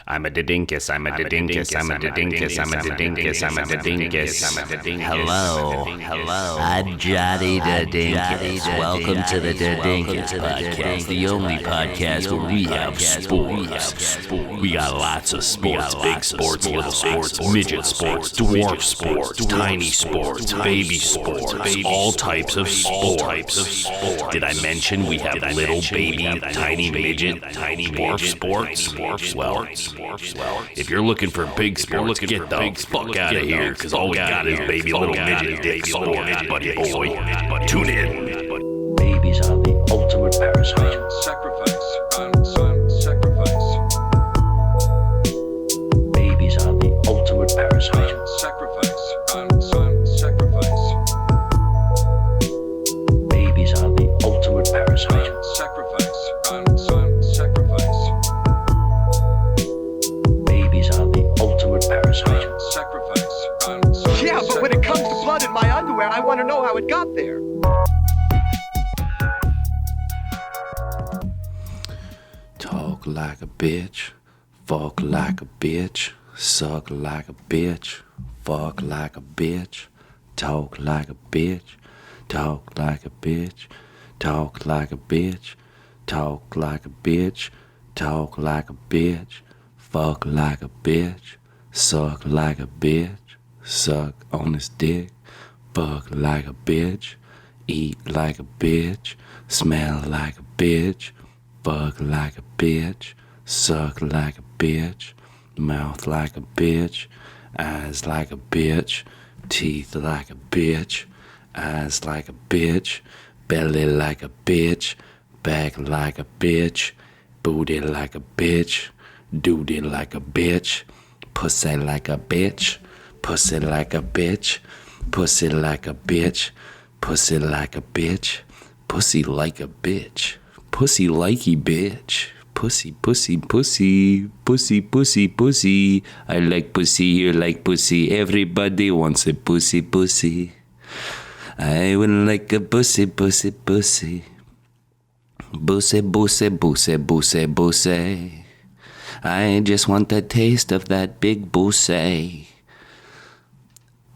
I'm a dinkus, I'm a dinkus, I'm a dinkus, I'm a dinkus, I'm a dinkus. Hello. I'm Johnny the Dinkus. Welcome to the Dinkus Podcast, the only podcast where we have sports. We got lots of sports, big sports, little sports, midget sports, dwarf sports, tiny sports, baby sports, all types of sports. Did I mention we have little baby, tiny midget, tiny dwarf sports? Well, if you're looking for big sports, get the fuck out of here, because all we got is baby little midget dick sports, buddy boy. Tune in. Babies are the ultimate parasite. Sacrifice, silent sacrifice. Babies are the ultimate parasite. Sacrifice, silent sacrifice. Babies are the ultimate parasite. Sacrifice, silent sacrifice. Babies are the ultimate parasite. Sacrifice, silent Yeah, but when it comes to blood in my underwear, I want to know how it got there. Talk like a bitch, fuck like a bitch, suck like a bitch, fuck like a bitch, talk like a bitch, talk like a bitch, talk like a bitch, talk like a bitch, talk like a bitch, fuck like a bitch, suck like a bitch, suck on his dick, fuck like a bitch, eat like a bitch, smell like a bitch, fuck like a bitch, suck like a bitch, mouth like a bitch, eyes like a bitch, teeth like a bitch, eyes like a bitch, belly like a bitch, back like a bitch, booty like a bitch, duty like a bitch, pussy like a bitch, pussy like a bitch, pussy like a bitch, pussy like a bitch, pussy like a bitch. Pussy likey bitch. Pussy, pussy, pussy. Pussy, pussy, pussy. I like pussy, you like pussy. Everybody wants a pussy, pussy. I would like a pussy, pussy, pussy. Pussy, pussy, pussy, pussy, pussy. I just want the taste of that big pussy.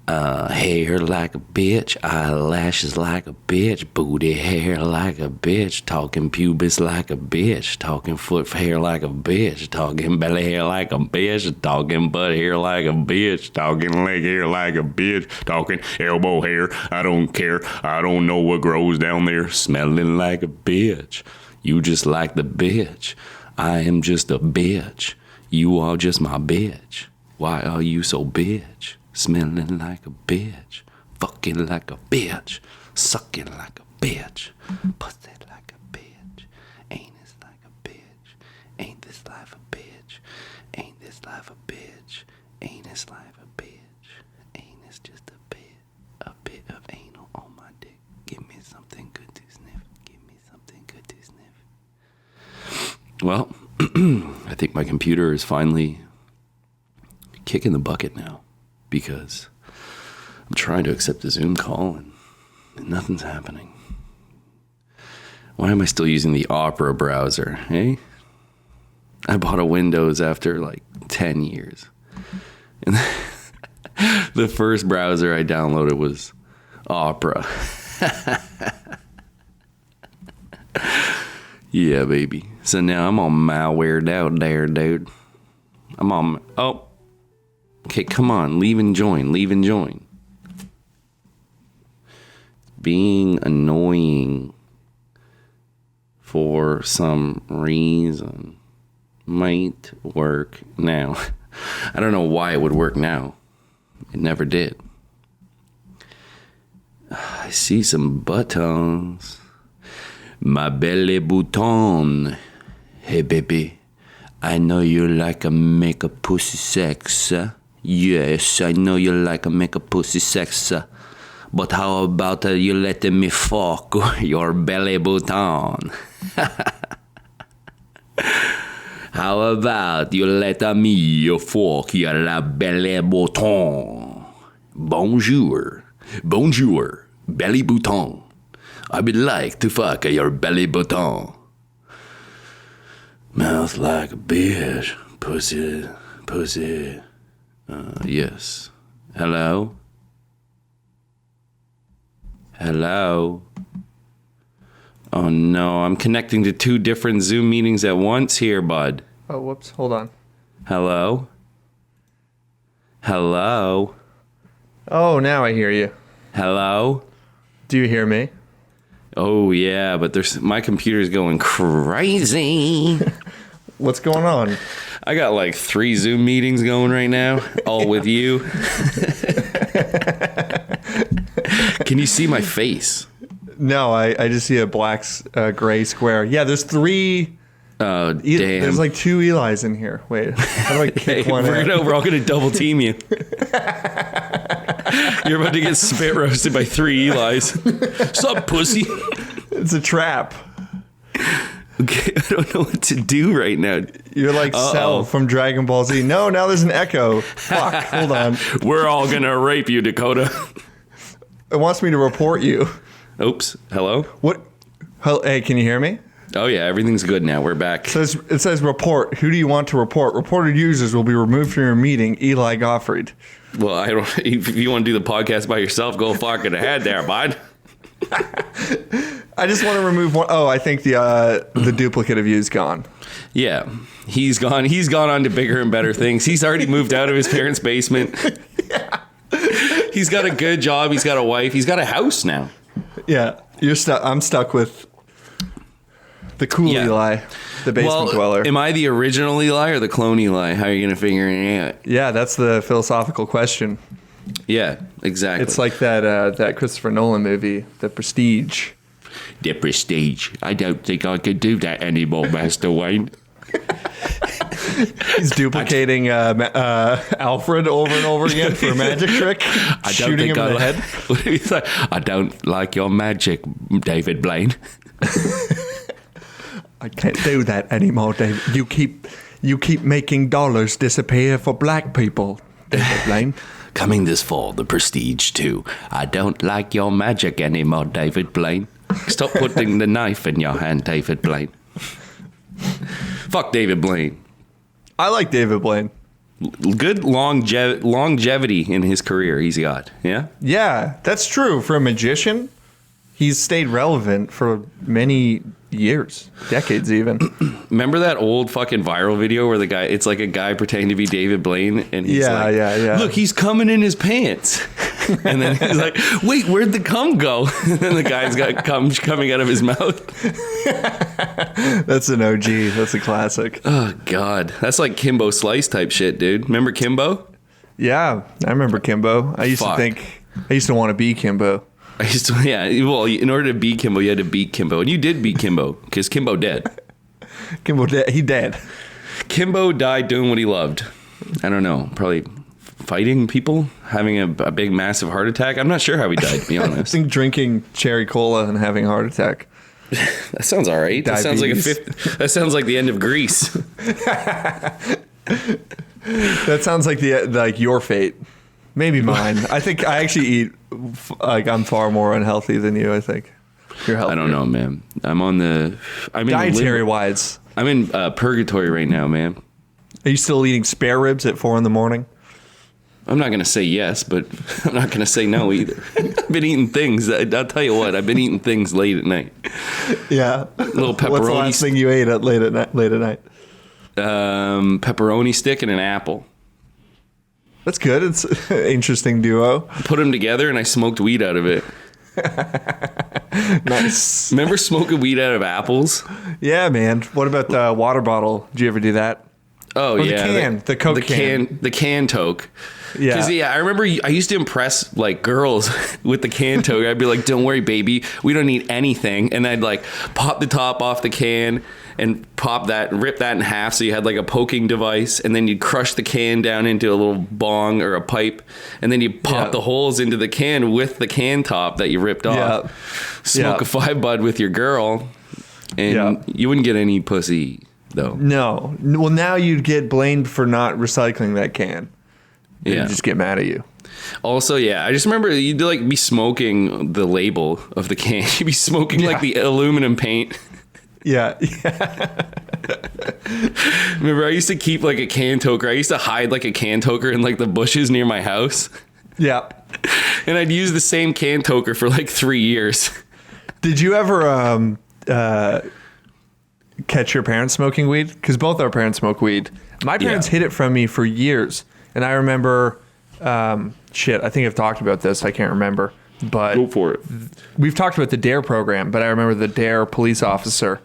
Hair like a bitch, eyelashes like a bitch, booty hair like a bitch, talking pubis like a bitch, talking foot hair like a bitch, talking belly hair like a bitch, talking butt hair like a bitch, talking leg hair like a bitch, talking elbow hair, I don't care, I don't know what grows down there, smelling like a bitch. You just like the bitch, I am just a bitch, you are just my bitch, why are you so bitch? Smelling like a bitch, fucking like a bitch, sucking like a bitch, pussy like a bitch, anus like a bitch, ain't this life a bitch, ain't this life a bitch, anus life a bitch, anus just a bit of anal on my dick, give me something good to sniff, give me something good to sniff. Well, I think my computer is finally kicking the bucket now. Because I'm trying to accept a Zoom call and nothing's happening. Why am I still using the Opera browser, eh? I bought a Windows after like 10 years. And the first browser I downloaded was Opera. Yeah, baby. So now I'm all malwared out there, dude. I'm on... Oh. Okay, come on, leave and join. Being annoying for some reason might work now. I don't know why it would work now. It never did. I see some buttons. My belly button. Hey, baby, I know you like a make a pussy sex, Yes, I know you like a make a pussy sex, but how about you letting me fuck your belly button? How about you let me fuck your belly button? Bonjour, belly button. I would like to fuck your belly button. Mouth like a bitch, Pussy. Yes. Hello? Hello? Oh no, I'm connecting to 2 different Zoom meetings at once here, bud. Oh, whoops. Hold on. Hello? Hello? Oh, now I hear you. Hello? Do you hear me? Oh yeah, but my computer's going crazy. What's going on? I got like 3 Zoom meetings going right now, all with you. Can you see my face? No, I just see a black, gray square. Yeah, there's 3. Oh, damn. There's like 2 Eli's in here. Wait, how do I kick one out? We're all going to double team you. You're about to get spit roasted by 3 Eli's. Sup, pussy? It's a trap. Okay, I don't know what to do right now. You're like Cell from Dragon Ball Z. No, now there's an echo. Fuck, hold on. We're all going to rape you, Dakota. It wants me to report you. Oops. Hello? What? Hey, can you hear me? Oh, yeah, everything's good now. We're back. It says report. Who do you want to report? Reported users will be removed from your meeting. Eli Gottfried. Well, I don't. If you want to do the podcast by yourself, go fucking ahead there, bud. I just want to remove one. Oh, I think the duplicate of you's gone. Yeah, he's gone. He's gone on to bigger and better things. He's already moved out of his parents' basement. Yeah. He's got a good job. He's got a wife. He's got a house now. Yeah, you're stuck. I'm stuck with the cool Eli, the basement dweller. Am I the original Eli or the clone Eli? How are you going to figure it out? Yeah, that's the philosophical question. Yeah, exactly. It's like that Christopher Nolan movie, The Prestige. The Prestige. I don't think I could do that anymore, Master Wayne. He's duplicating Alfred over and over again for a magic trick, shooting him in the head. He's like, I don't like your magic, David Blaine. I can't do that anymore, David. You keep making dollars disappear for black people, David Blaine. Coming this fall, The Prestige 2. I don't like your magic anymore, David Blaine. Stop putting the knife in your hand, David Blaine. Fuck David Blaine. I like David Blaine. Good longevity in his career he's got, yeah? Yeah, that's true. For a magician, he's stayed relevant for many years, decades even. Remember that old fucking viral video where it's like a guy pretending to be David Blaine and he's yeah. Look, he's coming in his pants. And then he's like, wait, where'd the cum go? And then the guy's got cum coming out of his mouth. That's an OG. That's a classic. Oh, God. That's like Kimbo Slice type shit, dude. Remember Kimbo? Yeah, I remember Kimbo. I used to want to be Kimbo. Well, in order to beat Kimbo, you had to beat Kimbo. And you did beat Kimbo, because Kimbo dead. He dead. Kimbo died doing what he loved. I don't know, probably fighting people, having a big, massive heart attack. I'm not sure how he died, to be honest. I think drinking cherry cola and having a heart attack. That sounds all right. That sounds like the end of Grease. That sounds like your fate. Maybe mine. I think I actually eat I'm far more unhealthy than you. I think you're healthy. I don't know, man. I'm in dietary wise. I'm in purgatory right now, man. Are you still eating spare ribs at 4 a.m? I'm not gonna say yes, but I'm not gonna say no either. I've been eating things. I'll tell you what. I've been eating things late at night. Yeah. Little pepperoni. What's the last thing you ate late at night? Pepperoni stick and an apple. That's good. It's an interesting duo. Put them together and I smoked weed out of it. Nice. Remember smoking weed out of apples? Yeah, man. What about the water bottle? Did you ever do that? Oh, yeah. The Coke can. The can toke. Yeah. Because, I remember I used to impress, like, girls with the can toke. I'd be like, don't worry, baby. We don't need anything. And I'd, like, pop the top off the can and rip that in half so you had, like, a poking device. And then you'd crush the can down into a little bong or a pipe. And then you pop the holes into the can with the can top that you ripped off. Smoke a 5-bud with your girl. And you wouldn't get any pussy, though. No. Well, now you'd get blamed for not recycling that can. They'd just get mad at you. Also, I just remember you'd like be smoking the label of the can. You'd be smoking like the aluminum paint. Yeah. Remember, I used to keep like a can toker. I used to hide like a can toker in like the bushes near my house. Yeah. And I'd use the same can toker for like 3 years. Did you ever catch your parents smoking weed? Because both our parents smoke weed. My parents hid it from me for years. And I remember, I think I've talked about this. I can't remember. But Go for it. We've talked about the DARE program, but I remember the DARE police officer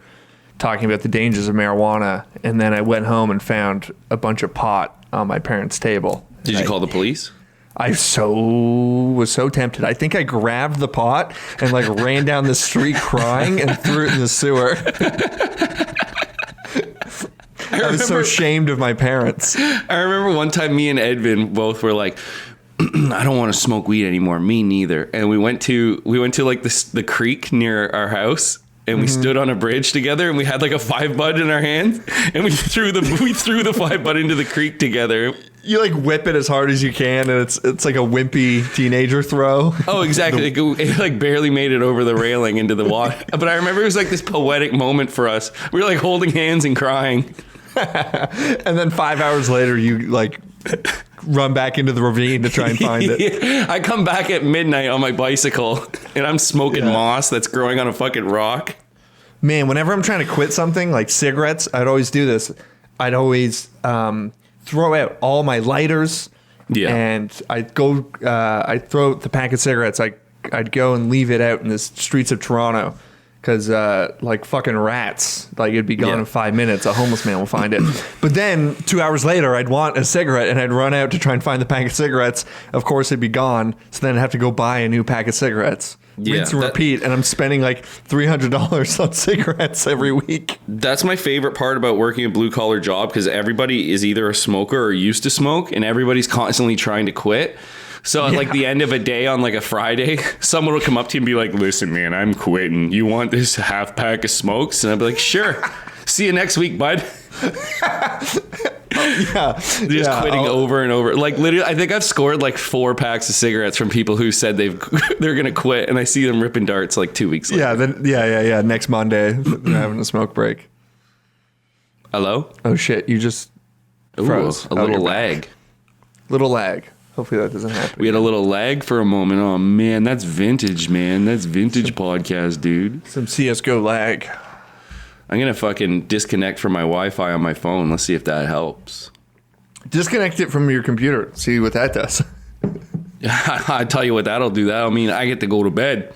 talking about the dangers of marijuana. And then I went home and found a bunch of pot on my parents' table. Did you call the police? I was so tempted. I think I grabbed the pot and like ran down the street crying and threw it in the sewer. I was so ashamed of my parents. I remember one time me and Edvin both were like, I don't want to smoke weed anymore. Me neither. And we went to like the creek near our house. And we stood on a bridge together, and we had like a 5-bud in our hand, and we threw the 5-bud into the creek together. You like whip it as hard as you can, and it's like a wimpy teenager throw. Oh, exactly. It like barely made it over the railing into the water. But I remember it was like this poetic moment for us. We were like holding hands and crying. And then 5 hours later, you like run back into the ravine to try and find it. I come back at midnight on my bicycle, and I'm smoking moss that's growing on a fucking rock. Man, whenever I'm trying to quit something like cigarettes, I'd always do this. I'd always throw out all my lighters. Yeah. And I'd throw out the pack of cigarettes. I'd go and leave it out in the streets of Toronto. Because like fucking rats, like it'd be gone in 5 minutes. A homeless man will find it. But then 2 hours later, I'd want a cigarette, and I'd run out to try and find the pack of cigarettes. Of course, it'd be gone. So then I'd have to go buy a new pack of cigarettes. Rinse and repeat. And I'm spending like $300 on cigarettes every week. That's my favorite part about working a blue collar job, because everybody is either a smoker or used to smoke, and everybody's constantly trying to quit. So at like the end of a day on like a Friday, someone will come up to you and be like, listen, man, I'm quitting. You want this half pack of smokes? And I'd be like, sure. See you next week, bud. Just quitting over and over. Like literally, I think I've scored like 4 packs of cigarettes from people who said they're going to quit. And I see them ripping darts like 2 weeks later. Yeah. Next Monday, they're having a smoke break. Hello? Oh shit, you just froze. A little lag. Little lag. Hopefully that doesn't happen. We had a little lag for a moment. Oh, man, that's vintage, man. That's vintage podcast, dude. Some CSGO lag. I'm going to fucking disconnect from my Wi-Fi on my phone. Let's see if that helps. Disconnect it from your computer. See what that does. I tell you what, that'll do. That'll mean I get to go to bed.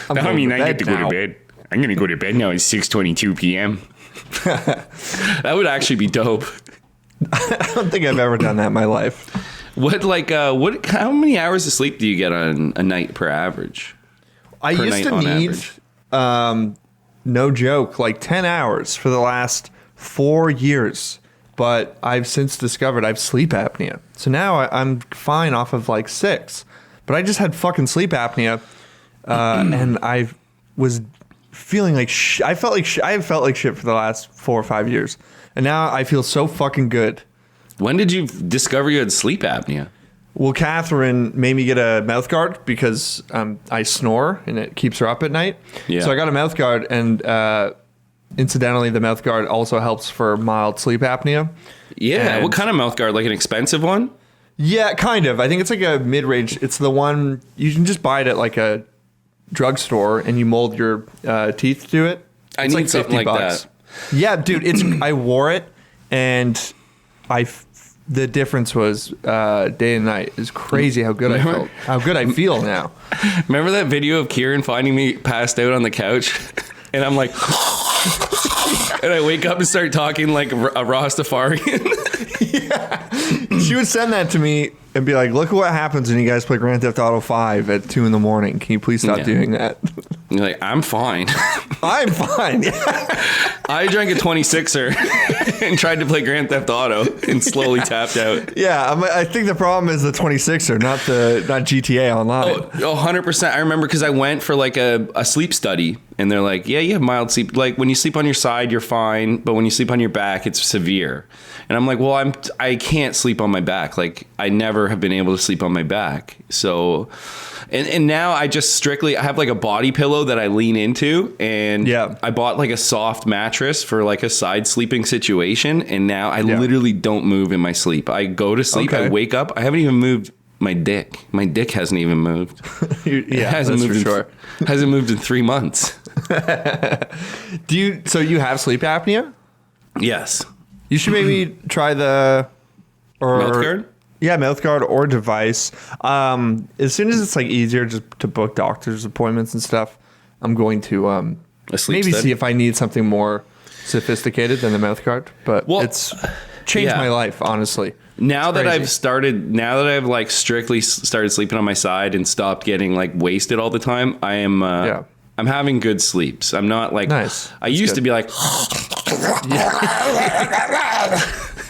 I get to go to bed. I'm going to go to bed now at 6:22 p.m. That would actually be dope. I don't think I've ever done that in my life. How many hours of sleep do you get on a night per average? I used to need, no joke, like 10 hours for the last 4 years. But I've since discovered I have sleep apnea. So now I'm fine off of like 6. But I just had fucking sleep apnea. And I was feeling like I have felt like shit for the last 4 or 5 years. And now I feel so fucking good. When did you discover you had sleep apnea? Well, Catherine made me get a mouth guard because I snore and it keeps her up at night. Yeah. So I got a mouth guard, and incidentally, the mouth guard also helps for mild sleep apnea. Yeah. And what kind of mouth guard? Like an expensive one? Yeah, kind of. I think it's like a mid-range. It's the one you can just buy it at like a drugstore, and you mold your teeth to it. I need like something like that. Yeah, dude. I wore it, and the difference was day and night. It's crazy how good I felt. How good I feel now. Remember that video of Kieran finding me passed out on the couch? And I'm like, and I wake up and start talking like a Rastafarian. Yeah. She would send that to me and be like, look at what happens when you guys play Grand Theft Auto 5 at 2 a.m. Can you please stop doing that? You're like, I'm fine. I'm fine. Yeah. I drank a 26er and tried to play Grand Theft Auto and slowly tapped out. Yeah, I think the problem is the 26er, not GTA Online. Oh, 100%. I remember because I went for like a sleep study, And they're like, yeah, you have mild sleep. Like when you sleep on your side, you're fine. But when you sleep on your back, it's severe. And I'm like, well, I can't sleep on my back. Like I never have been able to sleep on my back. So, and now I have like a body pillow that I lean into. And I bought like a soft mattress for like a side sleeping situation. And now I literally don't move in my sleep. I go to sleep, I wake up, I haven't even moved my dick. My dick hasn't even moved. It hasn't moved hasn't moved in 3 months. So you have sleep apnea? Yes. You should maybe try the Mouth guard? Yeah, mouth guard or device. As soon as it's like easier just to book doctor's appointments and stuff, I'm going to maybe see if I need something more sophisticated than the mouth guard. But it's changed my life, honestly. Now that I've like strictly started sleeping on my side and stopped getting like wasted all the time, I am I'm having good sleeps. I'm not like I used to be like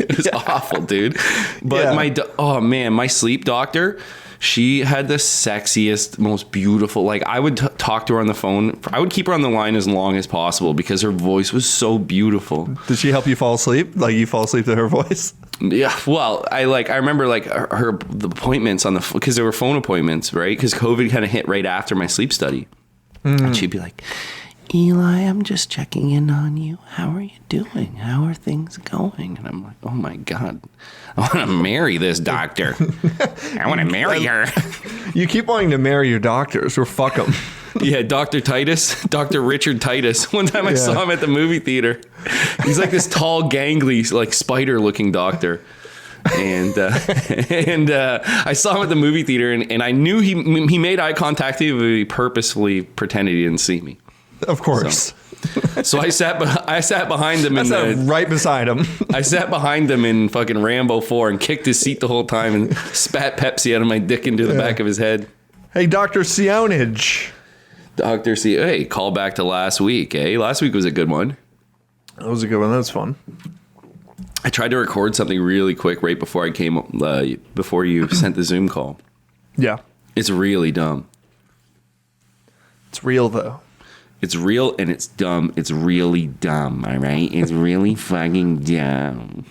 it was awful, dude. But my sleep doctor, she had the sexiest, most beautiful, like I would talk to her on the phone. I would keep her on the line as long as possible because her voice was so beautiful. Did she help you fall asleep? Like you fall asleep to her voice? Yeah. Well, I remember like the appointments because there were phone appointments, right? Because COVID kind of hit right after my sleep study. And she'd be like, Eli, I'm just checking in on you. How are you doing? How are things going? And I'm like, oh my God, I want to marry this doctor. I want to marry her. You keep wanting to marry your doctors or fuck them. Yeah, Dr. Titus, Dr. Richard Titus. One time I saw him at the movie theater. He's like this tall, gangly, like spider-looking doctor. And I saw him at the movie theater, and I knew he made eye contact with me, but he purposefully pretended he didn't see me. Of course. So I sat behind him. Right beside him. I sat behind him in fucking Rambo 4 and kicked his seat the whole time and spat Pepsi out of my dick into the back of his head. Hey, Dr. Sionage. Dr. C. Hey, call back to last week, eh? Last week was a good one. That was a good one. That was fun. I tried to record something really quick right before I came, before you sent the Zoom call. Yeah. It's really dumb. It's real, though. It's real and it's dumb. It's really dumb, all right? It's really fucking dumb.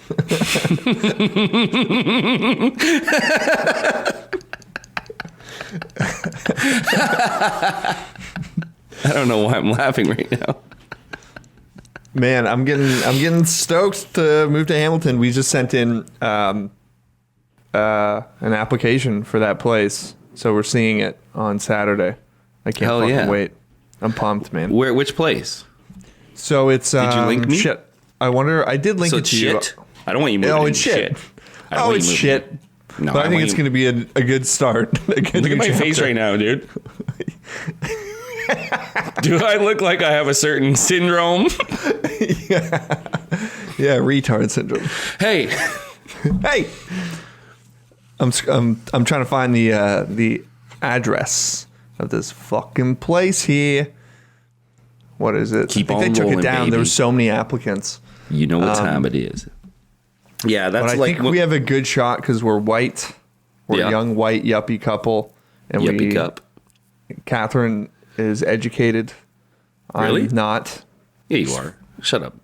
I don't know why I'm laughing right now. Man, I'm getting stoked to move to Hamilton. We just sent in an application for that place, so we're seeing it on Saturday. I can't fucking wait. I'm pumped, man. Which place? So it's did you link me? Shit. I wonder. I did link it to shit? you. I don't want you moving. Oh, it's shit. Oh, it's shit. No, but I think it's going to be a good start. Look at my face right now, dude. Do I look like I have a certain syndrome? Yeah, retard syndrome. Hey, hey. I'm trying to find the address of this fucking place here. What is it? Keep I think on they took rolling, it down. baby. There were so many applicants. You know what time it is. Yeah, that's But I like think we have a good shot because we're white. We're a young white yuppie couple, and yuppie cup. Catherine is educated. Really? I'm not. Yeah, you are. Shut up.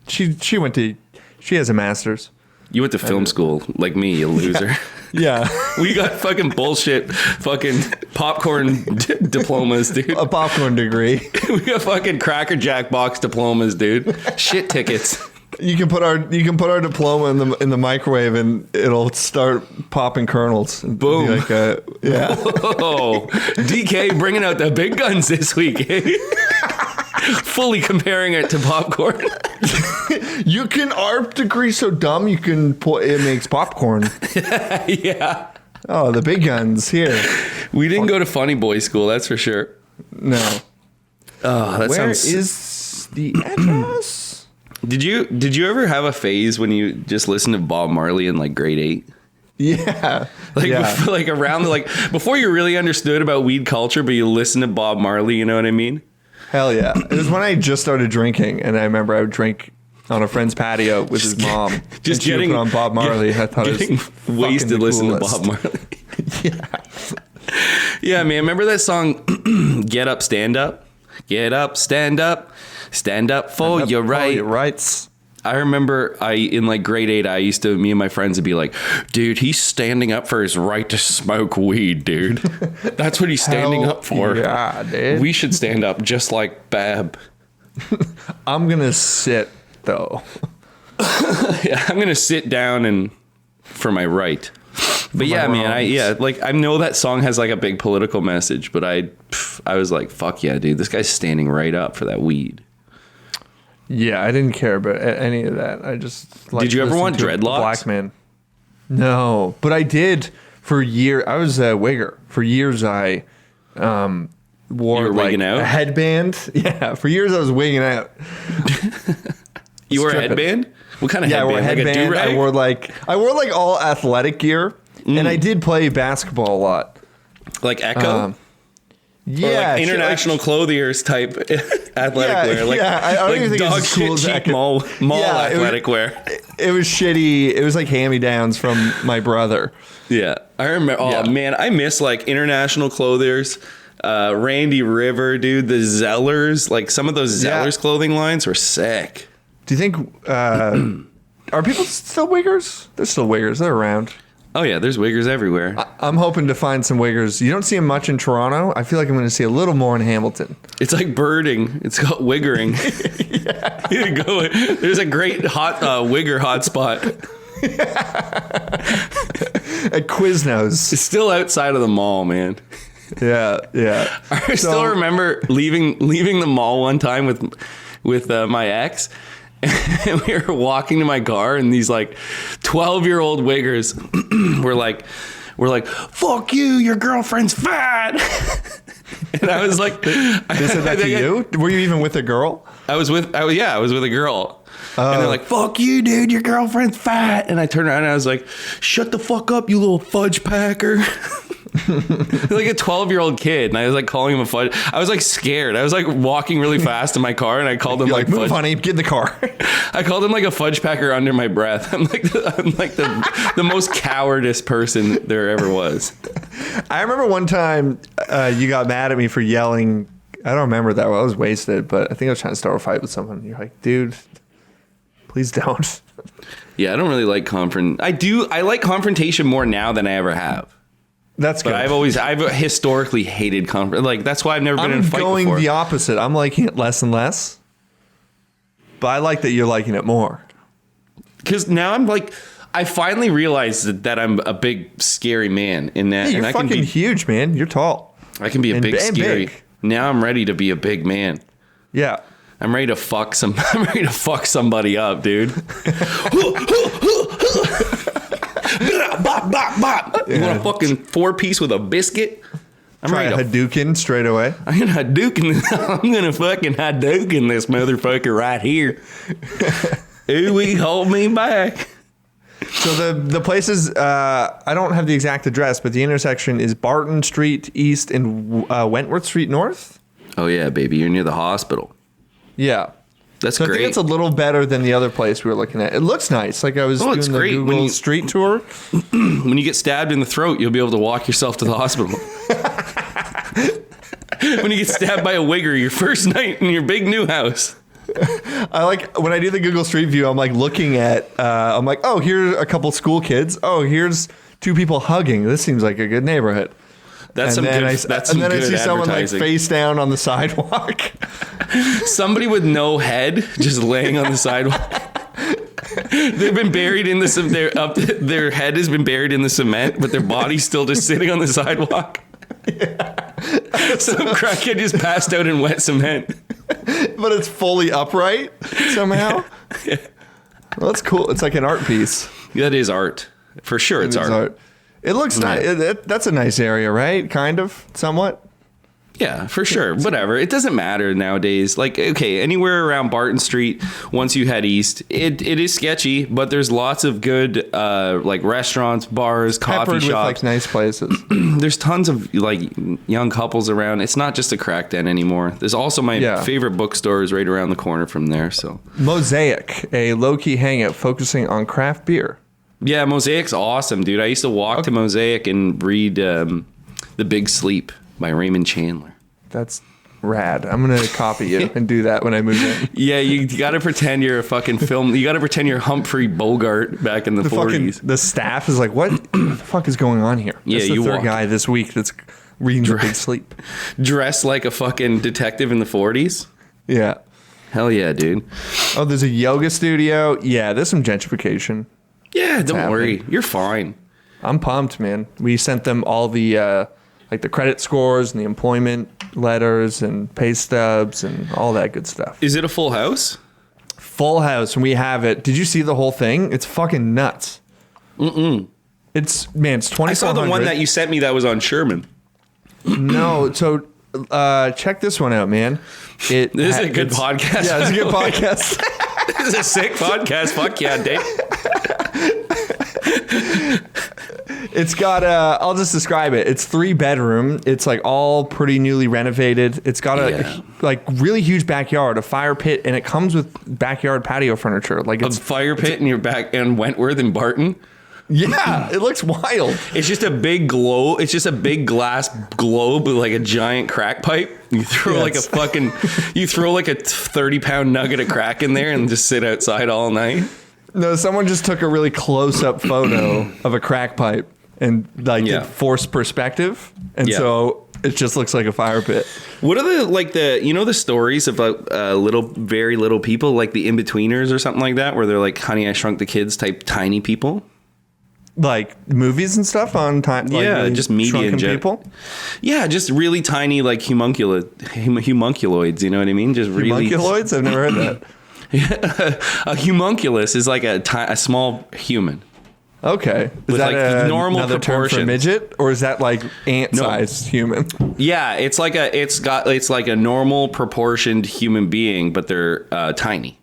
She has a master's. You went to film school like me, you loser. Yeah. We got fucking bullshit fucking popcorn diplomas, dude. A popcorn degree. We got fucking Cracker Jack box diplomas, dude. Shit tickets. You can put our diploma in the microwave and it'll start popping kernels. Boom. Like yeah. Whoa. DK bringing out the big guns this week. Eh? Fully comparing it to popcorn. You can our degree so dumb you can put it makes popcorn. Yeah. Oh, the big guns here. We didn't go to Funny Boy school, that's for sure. No. Oh, that Where sounds. is the address? Did you ever have a phase when you just listened to Bob Marley in like grade 8? Yeah. Like around before you really understood about weed culture, but you listened to Bob Marley, you know what I mean? Hell yeah. It was when I just started drinking, and I remember I would drink on a friend's patio with his mom. Just getting on Bob Marley. I thought it was wasted listening to Bob Marley. Yeah. Yeah, man. Remember that song, Get Up, Stand Up? Get up, stand up for your right. Your rights. I remember in like grade 8, me and my friends would be like, dude, he's standing up for his right to smoke weed, dude. That's what he's standing Hell up for. yeah, dude. We should stand up just like Bab. I'm going to sit, though. Yeah, I'm going to sit down and for my right. But yeah, man, I know that song has like a big political message, but I was like, fuck yeah, dude, this guy's standing right up for that weed. Yeah, I didn't care about any of that. I just Did you ever want dreadlocks? Black man. No, but I did for years. I was a wigger. For years, I wore like out? a headband. Yeah, for years I was wigging out. You wore a headband? What kind of headband? I wore a headband. Like a do-rag? I wore like all athletic gear, and I did play basketball a lot. Like Echo? Yeah, or like international clothiers type athletic wear. Like, I don't like even think dog it's as cool shit as cheap Echo. mall athletic wear. It was shitty. It was like hand-me-downs from my brother. Yeah. I remember. Oh, man. I miss like international clothiers. Randy River, dude. The Zellers. Like some of those Zellers clothing lines were sick. Do you think... are people still wiggers? They're still wiggers. They're around. Oh, yeah. There's wiggers everywhere. I'm hoping to find some wiggers. You don't see them much in Toronto. I feel like I'm going to see a little more in Hamilton. It's like birding. It's called wiggering. There's a great hot wigger hotspot. At Quiznos. It's still outside of the mall, man. Yeah. I still remember leaving the mall one time with my ex. And we were walking to my car, and these like 12-year-old wiggers were like, "Fuck you, your girlfriend's fat." And I was like, They said that to you? Were you even with a girl? I was with a girl. And they're like, "Fuck you, dude, your girlfriend's fat." And I turned around and I was like, "Shut the fuck up, you little fudge packer." Like a 12-year-old kid, and I was like calling him a fudge. I was like scared. I was like walking really fast in my car, and I called him You're like move, fudge. honey, get in the car. I called him like a fudge packer under my breath. I'm like the most cowardice person there ever was. I remember one time you got mad at me for yelling. I don't remember that well. I was wasted, but I think I was trying to start a fight with someone. You're like, dude, please don't. Yeah, I don't really like I like confrontation more now than I ever have. That's good. But I've historically hated like that's why I've never been in a fight before. I'm going the opposite. I'm liking it less and less. But I like that you're liking it more. Because now I'm like, I finally realized that I'm a big, scary man in that. Hey, you're and fucking huge, man. You're tall. I can be a big, scary. Big. Now I'm ready to be a big man. Yeah. I'm ready to fuck I'm ready to fuck somebody up, dude. Bop, bop, bop. You want a fucking 4-piece with a biscuit? I'm Try ready a Hadouken straight away. I'm gonna fucking Hadouken this motherfucker right here. Ooh, we hold me back. So the places, I don't have the exact address, but the intersection is Barton Street East and Wentworth Street North. Oh yeah, baby, you're near the hospital. Yeah. That's so great. I think it's a little better than the other place we were looking at. It looks nice. Like I was doing the great. Google street tour. When you get stabbed in the throat, you'll be able to walk yourself to the hospital. When you get stabbed by a wigger your first night in your big new house. I like when I do the Google Street View, I'm like looking at, I'm like, oh, here's a couple school kids. Oh, here's 2 people hugging. This seems like a good neighborhood. That's and some then good. That's some and then good I see someone like advertising. face down on the sidewalk. Somebody with no head just laying on the sidewalk. They've been buried in their head has been buried in the cement, but their body's still just sitting on the sidewalk. Yeah. Some crackhead just passed out in wet cement. But it's fully upright somehow. Yeah. Well, that's cool. It's like an art piece. That is art. For sure, it's art. It looks nice. That's a nice area, right? Kind of, somewhat. Yeah, for sure. Whatever. It doesn't matter nowadays. Like, okay, anywhere around Barton Street, once you head east, it is sketchy, but there's lots of good like restaurants, bars, coffee Peppered shops. with like nice places. There's tons of like young couples around. It's not just a crack den anymore. There's also my favorite bookstore is right around the corner from there. So Mosaic, a low-key hangout focusing on craft beer. Yeah, Mosaic's awesome, dude. I used to walk to Mosaic and read The Big Sleep by Raymond Chandler. That's rad. I'm gonna copy you and do that when I move in. Yeah, you got to pretend you're a fucking film. You got to pretend you're Humphrey Bogart back in the 40s. The staff is like, what the fuck is going on here? Yeah, That's the you third walk- guy this week that's reading The Big Sleep. Dressed like a fucking detective in the 40s. Yeah. Hell yeah, dude. Oh, there's a yoga studio. Yeah, there's some gentrification. Yeah, don't happening. worry. You're fine. I'm pumped, man. We sent them all the like the credit scores and the employment letters and pay stubs and all that good stuff. Is it a full house? Full house, and we have it. Did you see the whole thing? It's fucking nuts. It's 2400. I saw the one that you sent me that was on Sherman. No, so check this one out, man. This is a good podcast. Yeah, it's a good podcast. This is a sick podcast. Fuck yeah, Dave. It's got I'll just describe it. It's 3-bedroom. It's like all pretty newly renovated. It's got a like really huge backyard, a fire pit, and it comes with backyard patio furniture. Like A it's fire pit in your back in Wentworth and Barton. yeah, it looks wild. It's just a big globe. It's just a big glass globe with like a giant crack pipe. You throw Yeah, like a fucking, you throw like a 30-pound nugget of crack in there and just sit outside all night. No, someone just took a really close-up photo of a crack pipe and like Yeah. did forced perspective, and Yeah. so it just looks like a fire pit. What are the stories about very little people, like the in-betweeners or something like that, where they're like Honey, I Shrunk the Kids type tiny people? Like movies and stuff on time. Like Yeah, really just media shrunken in gen- people. Yeah, just really tiny, like homunculoids. You know what I mean? Just really. Homunculoids? I've never heard that. A homunculus is like a small human. Okay. Is With, that like, normal another term for proportions. midget, or is that like ant-sized human? Yeah, it's like a normal proportioned human being, but they're tiny.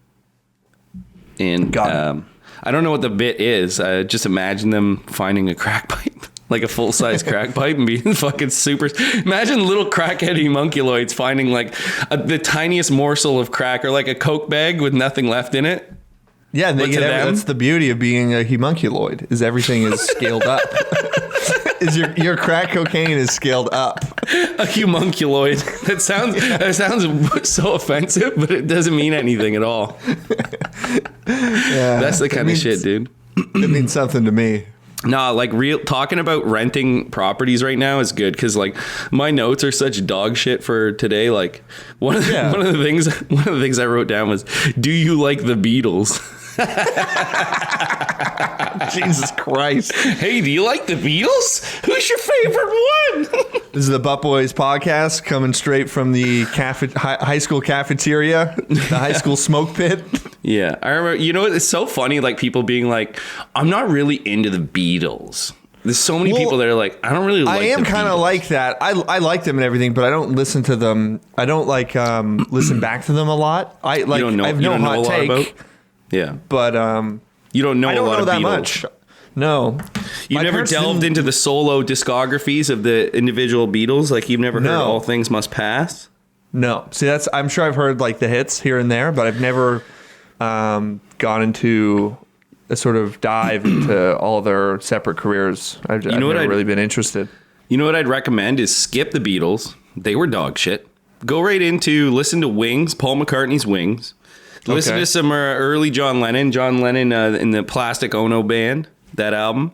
And Got it. I don't know what the bit is. Just imagine them finding a crack pipe, like a full size crack pipe, and being fucking super. Imagine little crackhead homunculoids finding like the tiniest morsel of crack, or like a Coke bag with nothing left in it. Yeah, and they But get to them- that's the beauty of being a homunculoid, is everything is scaled up. Is your crack cocaine is scaled up. A homunculoid. That sounds so offensive, but it doesn't mean anything at all. Yeah, That's the kind of means- shit, dude. It means something to me. Nah, like talking about renting properties right now is good because like my notes are such dog shit for today. Like one of the things I wrote down was, "Do you like the Beatles?" Jesus Christ. Hey, do you like the Beatles? Who's your favorite one? This is the Butt Boys podcast coming straight from the high school cafeteria, the high school smoke pit. Yeah, I remember. You know, it's so funny. Like people being like, "I'm not really into the Beatles." There's so many people that are like, "I don't really like." I am the kind of Beatles." like that. I like them and everything, but I don't listen to them. I don't like listen back to them a lot. I like. You don't know, I have you no don't know hot a lot take, about. Yeah, but you don't know I a don't lot know of that Beatles. much. No, You My never parents delved didn't- into the solo discographies of the individual Beatles? Like you've never heard No. All Things Must Pass? No, see that's. I'm sure I've heard like the hits here and there, but I've never gone into a sort of dive into all their separate careers. I've know what never I'd- really been interested. You know what I'd recommend is skip the Beatles. They were dog shit. Go right into listen to Wings, Paul McCartney's Wings. Listen Okay. to some early John Lennon in the Plastic Ono Band, that album.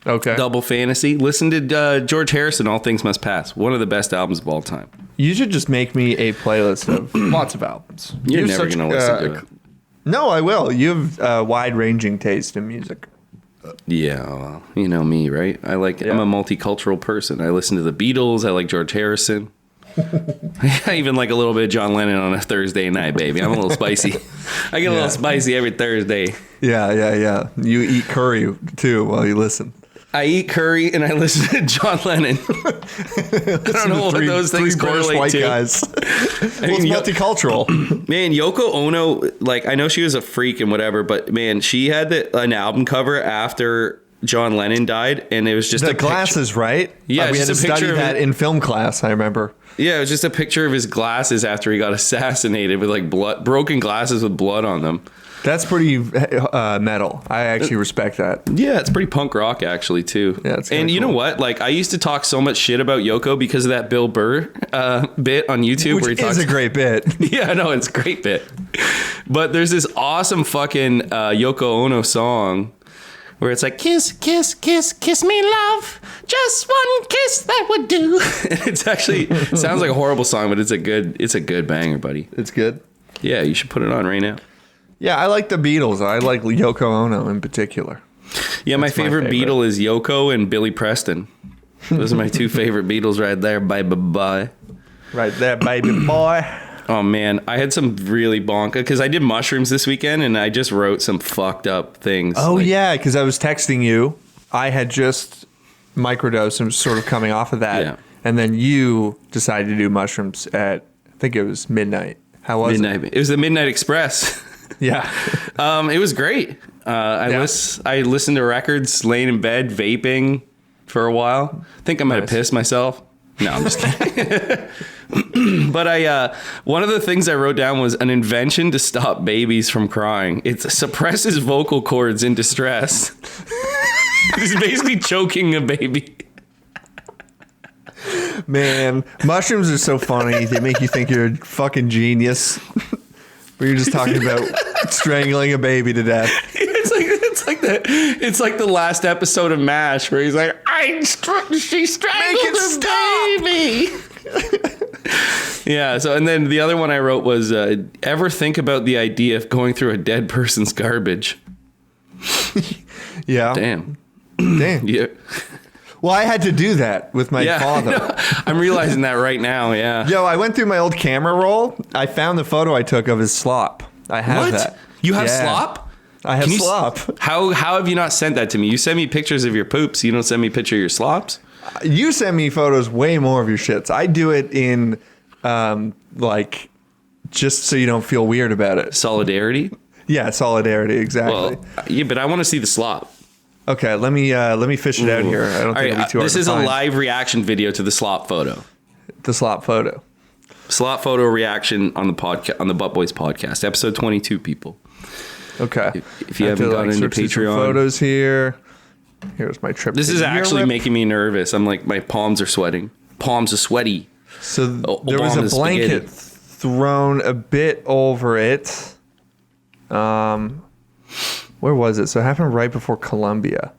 Okay, Double Fantasy. Listen to George Harrison, All Things Must Pass. One of the best albums of all time. you should just make me a playlist of lots of albums. You're You have never such, going to listen to it. No, I will. You have wide-ranging taste in music. Yeah, well, you know me, right? I'm a multicultural person. I listen to the Beatles. I like George Harrison. I even like a little bit of John Lennon on a Thursday night, baby. I'm a little spicy. I get a little spicy every Thursday. Yeah. You eat curry too while you listen. I eat curry and I listen to John Lennon. I don't know what those things correlate white to. guys. I mean, It's multicultural. Man, Yoko Ono, like I know she was a freak and whatever, but man, she had an album cover after John Lennon died, and it was just The a picture- glasses, right? Yeah, we had just to a picture study of that it. in film class. I remember. Yeah, it was just a picture of his glasses after he got assassinated with like blood, broken glasses with blood on them. That's pretty metal. I actually respect that. Yeah, it's pretty punk rock actually too. Yeah, it's and kinda you know cool. what? Like I used to talk so much shit about Yoko because of that Bill Burr bit on YouTube Which where he is talks. a great bit. Yeah, no, it's a great bit. But there's this awesome fucking Yoko Ono song where it's like kiss, kiss, kiss, kiss me, love. Just one kiss that would do. It's actually it sounds like a horrible song, but it's a good banger, buddy. It's good. Yeah, you should put it on right now. Yeah, I like the Beatles. I like Yoko Ono in particular. Yeah, my That's my favorite favorite. Beatle is Yoko and Billy Preston. Those are my two favorite Beatles right there. Bye bye bye. Right there, baby boy. Oh man, I had some really bonka because I did mushrooms this weekend and I just wrote some fucked up things. Oh, Like, yeah, because I was texting you. I had just microdosed and was sort of coming off of that. Yeah. And then you decided to do mushrooms at, I think it was midnight. How was Midnight. It was the Midnight Express. it? Yeah. It was great. I listened to records, laying in bed, vaping for a while. I think I might have Nice. pissed myself. No, I'm just kidding. But one of the things I wrote down was an invention to stop babies from crying. It suppresses vocal cords in distress. It's basically choking a baby. Man, mushrooms are so funny. They make you think you're a fucking genius. Where you're just talking about strangling a baby to death. It's like the last episode of MASH where he's like, she strangled a baby. Yeah. So, and then the other one I wrote was, ever think about the idea of going through a dead person's garbage? Yeah. Damn. Damn. Yeah. Well, I had to do that with my Yeah. I know. father. I'm realizing that right now. Yeah. Yo, I went through my old camera roll. I found the photo I took of his slop. I have What? that. You have Yeah. slop? I have Can you slop. How have you not sent that to me? You send me pictures of your poops. You don't send me a picture of your slops? You send me photos way more of your shits. I do it in, like, just so you don't feel weird about it. Solidarity? Yeah, solidarity, exactly. Well, yeah, but I want to see the slop. Okay, let me fish it out here. I don't All think it'll right, be too hard this to is a find. live reaction video to the slop photo. The slop photo. Slop photo reaction on the podcast, on the Butt Boys podcast, episode 22. People, Okay. if you I have haven't to, gone into search through some Patreon, photos here. Here's my trip. this to is actually Europe. making me nervous. I'm like, my palms are sweating. Palms are sweaty. So there was a Obama's blanket spaghetti. thrown a bit over it. Where was it? So it happened right before Columbia.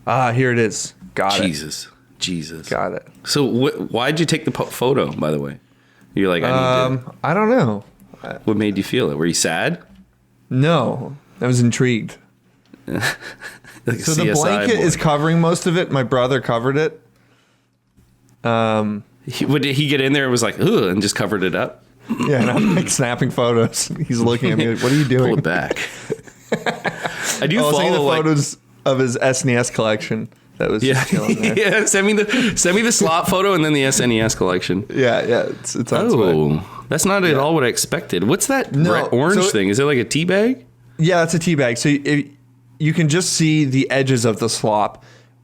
Ah, here it is. Got Jesus. it. Got it. So why'd you take the photo? By the way, you're like, I need to. I don't know. What made you feel it? Were you sad? No, I was intrigued. Like a So the CSI blanket boy. is covering most of it. My brother covered it. Did he get in there and was like, ugh, and just covered it up? Yeah, and I'm like snapping photos. He's looking at me like, what are you Pull doing? it back. I do Oh, I was taking the follow like. photos of his SNES collection. That was Yeah, just chilling there. yeah. Send me the slot photo and then the SNES collection. Yeah, it's on its way. Oh, that's not at all what I expected. What's that No, orange so- thing? Is it like a tea bag? Yeah, it's a tea bag. So you can just see the edges of the slop.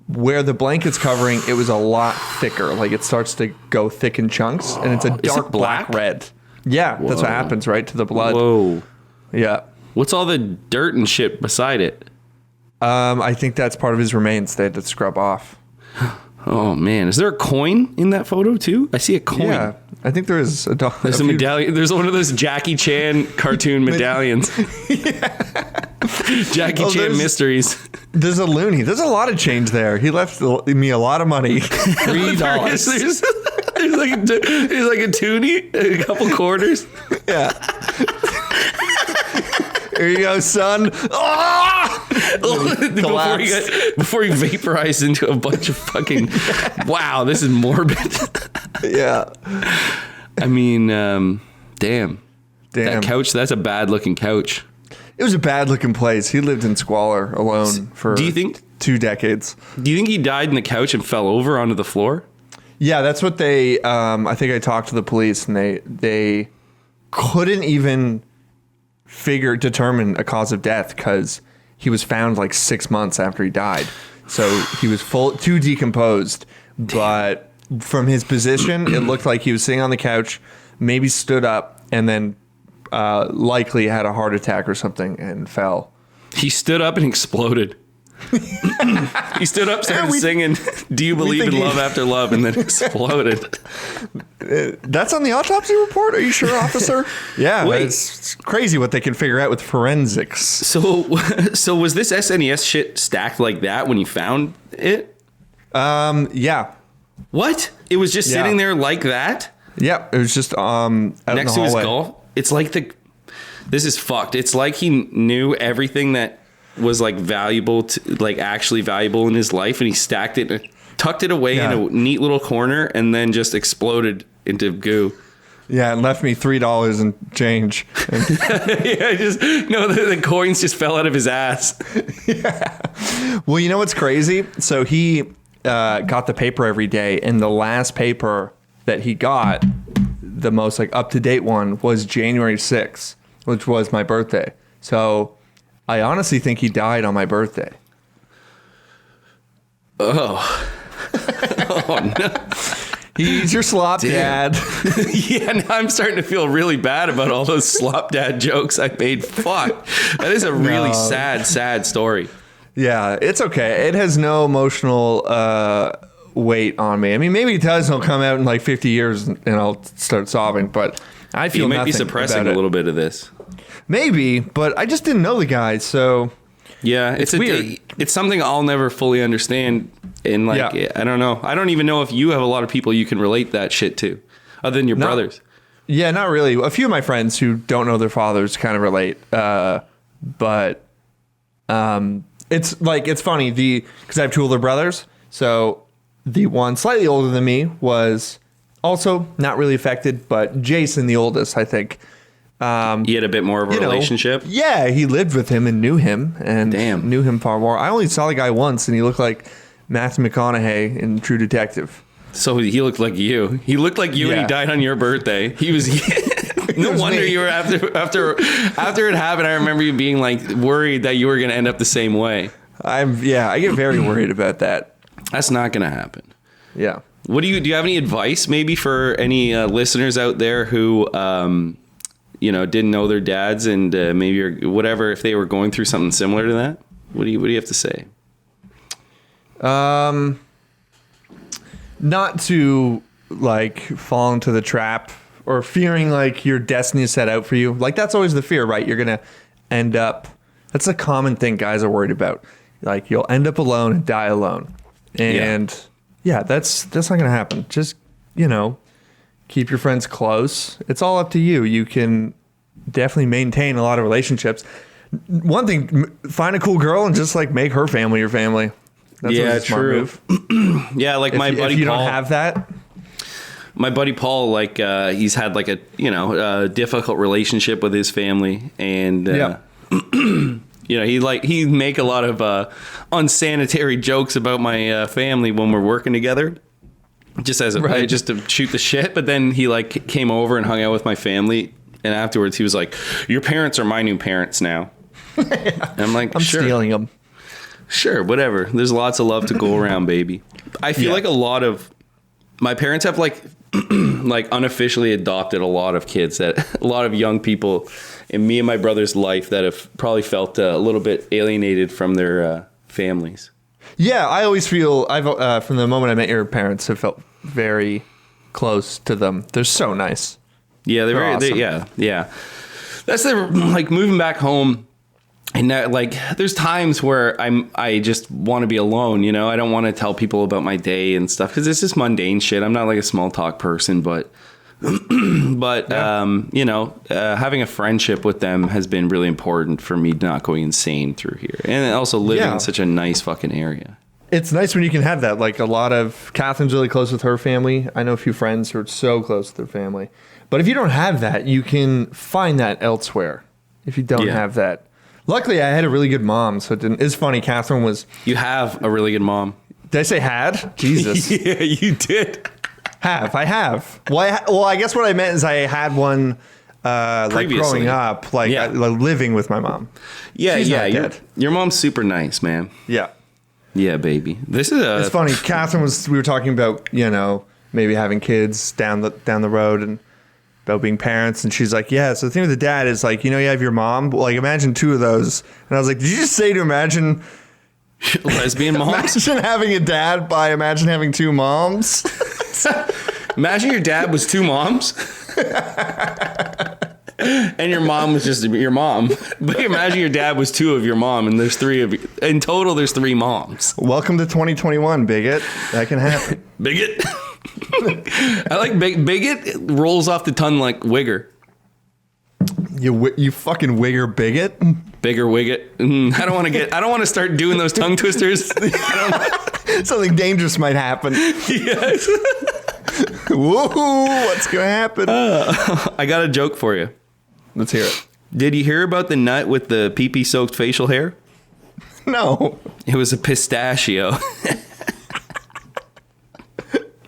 Where the blanket's covering, it was a lot thicker. Like it starts to go thick in chunks, and it's a it dark black black? red. Yeah, that's what happens, right, to the blood. Whoa. Yeah. What's all the dirt and shit beside it? I think that's part of his remains they had to scrub off. Oh man, is there a coin in that photo too? I see a coin. Yeah, I think there is a dog. There's a medallion. There's one of those Jackie Chan cartoon medallions. Jackie Oh, Chan there's- mysteries. There's a loony. There's a lot of change there. He left me a lot of money. $3. There's like a toonie, a couple quarters. Yeah. Here you go, son. Ah! before he vaporized into a bunch of fucking. Wow, this is morbid. Yeah. I mean, damn. Damn. That couch. That's a bad looking couch. It was a bad looking place. He lived in squalor alone for Do you think- 2 decades. Do you think he died in the couch and fell over onto the floor? Yeah, that's what they. I think I talked to the police, and they couldn't even determine a cause of death because he was found like 6 months after he died. So he was too decomposed. But from his position, it looked like he was sitting on the couch, maybe stood up, and then likely had a heart attack or something and fell. He stood up and exploded. He stood up, started singing "Do You Believe in Love After Love," and then exploded. That's on the autopsy report? Are you sure, officer? Yeah, Wait. it's crazy what they can figure out with forensics. So was this SNES shit stacked like that when you found it? Yeah. What? It was just sitting there like that? Yeah, it was just out Next in to the his hallway. skull? It's like this is fucked. It's like he knew everything that was like valuable actually valuable in his life, and he stacked it and tucked it away in a neat little corner and then just exploded into goo. Yeah, and left me $3 in change. Yeah, the coins just fell out of his ass. Well, you know what's crazy? So he got the paper every day, and the last paper that he got, the most like up-to-date one, was January 6th, which was my birthday. So I honestly think he died on my birthday. Oh no. He's your slop dad. Yeah, now I'm starting to feel really bad about all those slop dad jokes I made. Fuck. That is a really sad story. Yeah, it's okay. It has no emotional weight on me. I mean, maybe it does. It'll come out in like 50 years and I'll start sobbing, but I feel You might be nothing suppressing about a it. little bit of this. Maybe, but I just didn't know the guy, so Yeah, it's weird. It's something I'll never fully understand. And like, Yeah. I don't know. I don't even know if you have a lot of people you can relate that shit to, other than your brothers. Yeah, not really. A few of my friends who don't know their fathers kind of relate, but it's funny because I have two older brothers. So the one slightly older than me was also not really affected, but Jason, the oldest, I think. You had a bit more of a relationship. Yeah, he lived with him and knew him, and Damn. knew him far more. I only saw the guy once, and he looked like Matthew McConaughey in True Detective. So he looked like you. He looked like you, and Yeah. he died on your birthday. He was. No was wonder me. you were after it happened. I remember you being like worried that you were going to end up the same way. I get very worried about that. That's not going to happen. Yeah. What do you have any advice maybe for any listeners out there who didn't know their dads and maybe whatever, if they were going through something similar to that? What do you have to say? Not to like fall into the trap or fearing like your destiny is set out for you. Like that's always the fear, right? You're going to end up, that's a common thing guys are worried about. Like you'll end up alone and die alone. And yeah, that's not going to happen. Just, keep your friends close. It's all up to you. You can definitely maintain a lot of relationships. One thing, find a cool girl and just like make her family your family. That's always a smart move. Yeah, like my buddy if you Paul. don't have that, My buddy Paul, like he's had like a difficult relationship with his family, and he make a lot of unsanitary jokes about my family when we're working together, just to shoot the shit. But then he like came over and hung out with my family, and afterwards he was like, "Your parents are my new parents now." And I'm like, I'm sure. stealing them. Sure, whatever. There's lots of love to go around, baby. I feel like a lot of my parents have like unofficially adopted a lot of kids, that a lot of young people in me and my brother's life that have probably felt a little bit alienated from their families. Yeah, I always feel from the moment I met your parents, have felt very close to them. They're so nice. Yeah, they're very awesome. yeah. That's like moving back home. And that, like, there's times where I just want to be alone, I don't want to tell people about my day and stuff because it's just mundane shit. I'm not like a small talk person, but having a friendship with them has been really important for me not going insane through here, and also living in such a nice fucking area. It's nice when you can have that. Like Catherine's really close with her family. I know a few friends who are so close with their family. But if you don't have that, you can find that elsewhere. If you don't have that. Luckily, I had a really good mom, so it didn't. It's funny, Catherine was... You have a really good mom. Did I say had? Jesus. Yeah, you did. I have. Well, I guess what I meant is I had one like growing up, living with my mom. Yeah, She's yeah. not dead. Your mom's super nice, man. Yeah. Yeah, baby. This is It's funny. Catherine we were talking about, maybe having kids down the road, and about being parents, and she's like, yeah, so the thing with the dad is like, you know, you have your mom, like imagine two of those. And I was like, did you just say to imagine Lesbian moms? imagine having a dad by imagine having two moms? Imagine your dad was two moms. And your mom was just your mom. But imagine your dad was two of your mom, and there's three of you. In total, there's three moms. Welcome to 2021, bigot. That can happen. Bigot. I like bigot rolls off the tongue like wigger. You fucking wigger bigot. Bigger wigget. I don't want to start doing those tongue twisters. Something dangerous might happen. Yes. Whoa, what's gonna happen? I got a joke for you. Let's hear it. Did you hear about the nut with the pee-pee soaked facial hair? No. It was a pistachio.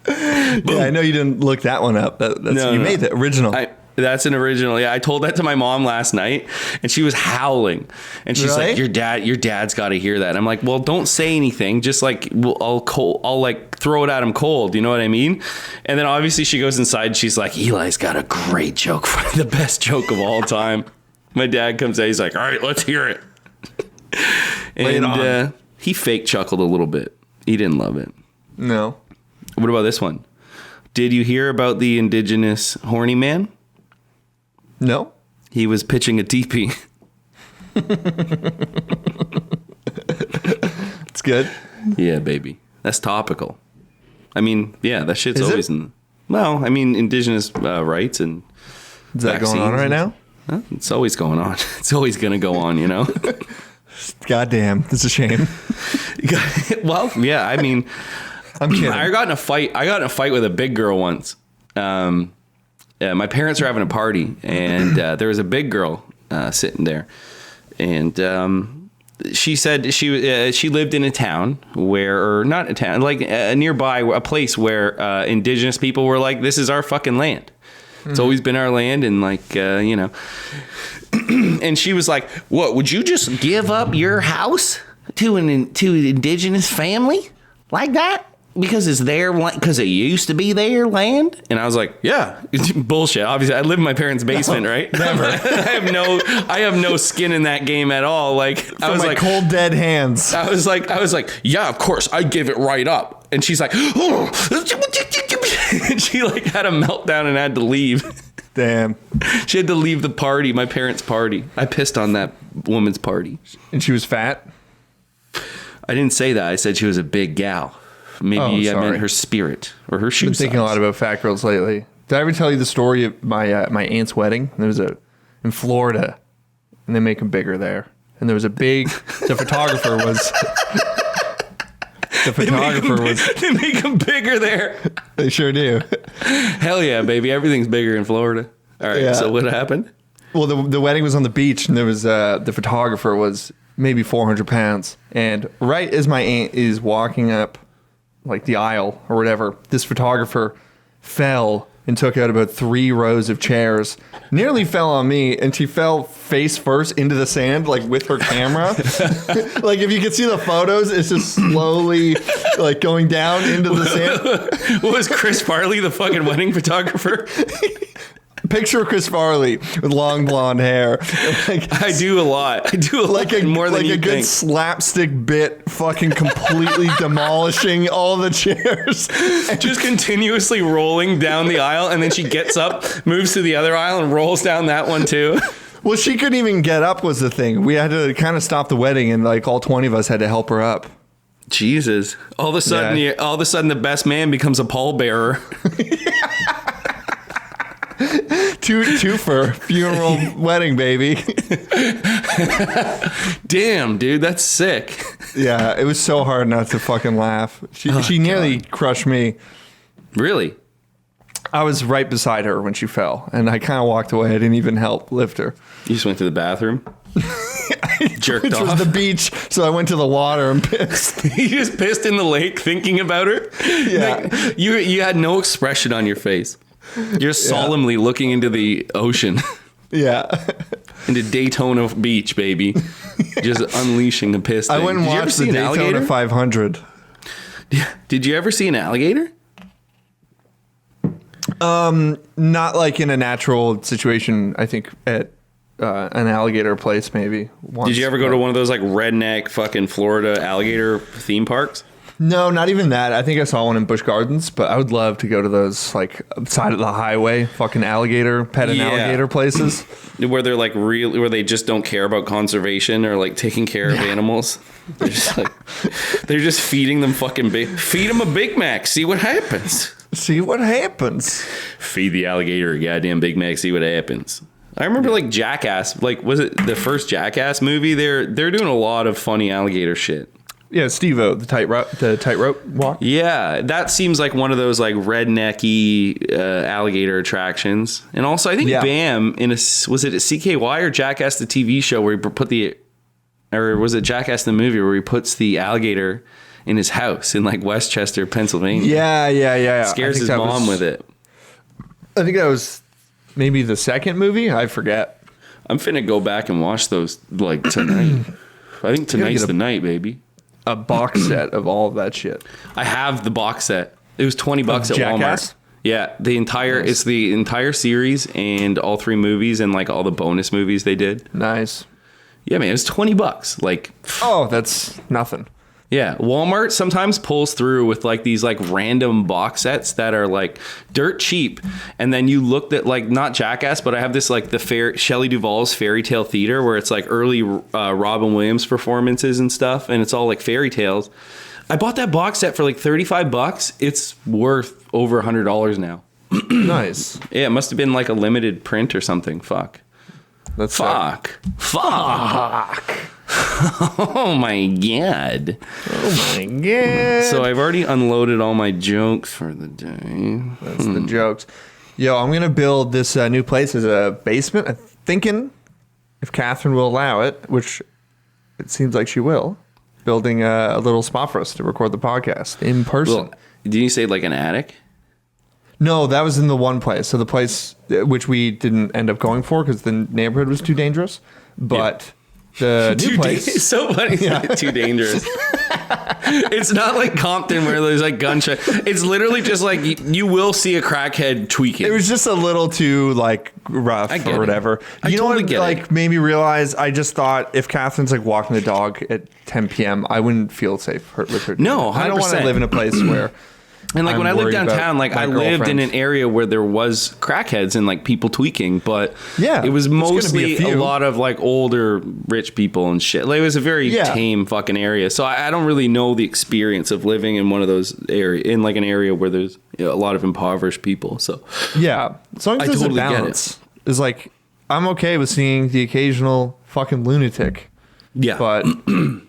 Yeah, I know you didn't look that one up. You made the original. That's an original. Yeah, I told that to my mom last night, and she was howling. And she's Really? like, "Your dad's got to hear that." I'm like, "Well, don't say anything. Just like I'll like throw it at him cold. You know what I mean?" And then obviously she goes inside. And she's like, "Eli's got a great joke for the best joke of all time." My dad comes out. He's like, "All right, let's hear it." Lay it on. He fake chuckled a little bit. He didn't love it. No. What about this one? Did you hear about the indigenous horny man? No. He was pitching a teepee. It's good. Yeah, baby. That's topical. I mean, yeah, that shit's Is it? always in. Well, I mean, indigenous rights and. Is that going on right now? Huh? It's always going on. It's always going to go on, you know? Goddamn, it's a shame. Well, yeah, I mean, I'm kidding. I got in a fight with a big girl once. My parents were having a party, and there was a big girl sitting there, and she said she lived in a town or not a town, like nearby, a place where indigenous people were like, "This is our fucking land. It's always been our land," and like you know. And she was like, "What? Would you just give up your house to an indigenous family like that? Because it's their land, because it used to be their land?" And I was like, "Yeah, bullshit. Obviously, I live in my parents' basement, right? Never. I have no skin in that game at all. Like, I was my like, cold dead hands. I was like, yeah, of course, I give it right up." And she's like, "Oh," and she like had a meltdown and had to leave. Damn. She had to leave the party, my parents' party. I pissed on that woman's party. And she was fat? I didn't say that. I said she was a big gal. Maybe I meant her spirit or her shoe I've been thinking a size. lot about fat girls lately. Did I ever tell you the story of my aunt's wedding? There was in Florida, and they make them bigger there. And there was a big. The photographer was. They make them bigger there. They sure do. Hell yeah, baby! Everything's bigger in Florida. All right. Yeah. So what happened? Well, the wedding was on the beach, and there was the photographer was maybe 400 pounds. And right as my aunt is walking up, like the aisle or whatever, this photographer fell and took out about 3 rows of chairs. Nearly fell on me, and she fell face first into the sand, like with her camera. Like if you could see the photos, it's just slowly like going down into the sand. What was Chris Farley, the fucking wedding photographer? Picture Chris Farley with long blonde hair. Like, I do a lot. like a more than like you a good think. slapstick bit, fucking completely demolishing all the chairs. Just continuously rolling down the aisle, and then she gets up, moves to the other aisle, and rolls down that one too. Well, she couldn't even get up was the thing. We had to kind of stop the wedding, and like all 20 of us had to help her up. Jesus! All of a sudden, the best man becomes a pallbearer. Two for funeral wedding, baby. Damn, dude, that's sick. Yeah, it was so hard not to fucking laugh. She nearly crushed me. Really? I was right beside her when she fell, and I kind of walked away. I didn't even help lift her. You just went to the bathroom? Jerked Which off? was the beach, so I went to the water and pissed. You just pissed in the lake thinking about her? Yeah. Like, you had no expression on your face. You're solemnly looking into the ocean. Yeah. Into Daytona Beach, baby. Just unleashing a piss thing. I went and Did you ever watched the see an Daytona alligator? 500. Did you ever see an alligator? Not like in a natural situation. I think at an alligator place maybe. Once, Did you ever go to one of those like redneck fucking Florida alligator theme parks? No, not even that. I think I saw one in Busch Gardens, but I would love to go to those like side of the highway fucking alligator pet and alligator places Where they're like where they just don't care about conservation or like taking care of animals. They're just like, they're just feeding them feed them a Big Mac, see what happens. See what happens. Feed the alligator a goddamn Big Mac, see what happens. I remember like Jackass, like was it the first Jackass movie? They're doing a lot of funny alligator shit. Yeah, Steve-O, the tightrope walk. Yeah, that seems like one of those like rednecky alligator attractions. And also, I think Bam was it a CKY or Jackass the TV show where he put or was it Jackass the movie where he puts the alligator in his house in like Westchester, Pennsylvania? Yeah. Scares his mom with it. I think that was maybe the second movie. I forget. I'm finna go back and watch those like tonight. I think tonight's the night, baby. A box set of all of that shit. I have the box set. It was $20 at Jackass? Walmart. Yeah, it's the entire series and all 3 movies and like all the bonus movies they did. Nice. Yeah, man, it's $20. Like, oh, that's nothing. Yeah, Walmart sometimes pulls through with like these like random box sets that are like dirt cheap, and then you looked at like not Jackass, but I have this like the Shelley Duvall's Fairy Tale Theater where it's like early Robin Williams performances and stuff, and it's all like fairy tales. I bought that box set for like $35. It's worth over $100 now. Nice. Yeah, it must have been like a limited print or something. Fuck. Fuck. Oh my god. So I've already unloaded all my jokes for the day. That's the jokes. Yo, I'm gonna build this new place as a basement. I'm thinking, if Catherine will allow it, which it seems like she will, building a little spot for us to record the podcast in person. Well, did you say like an attic? No, that was in the one place. So the place which we didn't end up going for because the neighborhood was too dangerous. But the new place, so funny, too dangerous. It's not like Compton where there's like gunshot. It's literally just like you will see a crackhead tweaking. It was just a little too like rough or whatever. You know what? Like made me realize. I just thought if Catherine's like walking the dog at 10 p.m., I wouldn't feel safe with her. No, 100%. I don't want to live in a place where. And like when I lived downtown, like I lived in an area where there was crackheads and like people tweaking, but it was mostly a lot of like older rich people and shit. Like it was a very tame fucking area. So I don't really know the experience of living in one of those in like an area where there's a lot of impoverished people. So yeah, as long as there's a balance, is like I'm okay with seeing the occasional fucking lunatic. Yeah, but you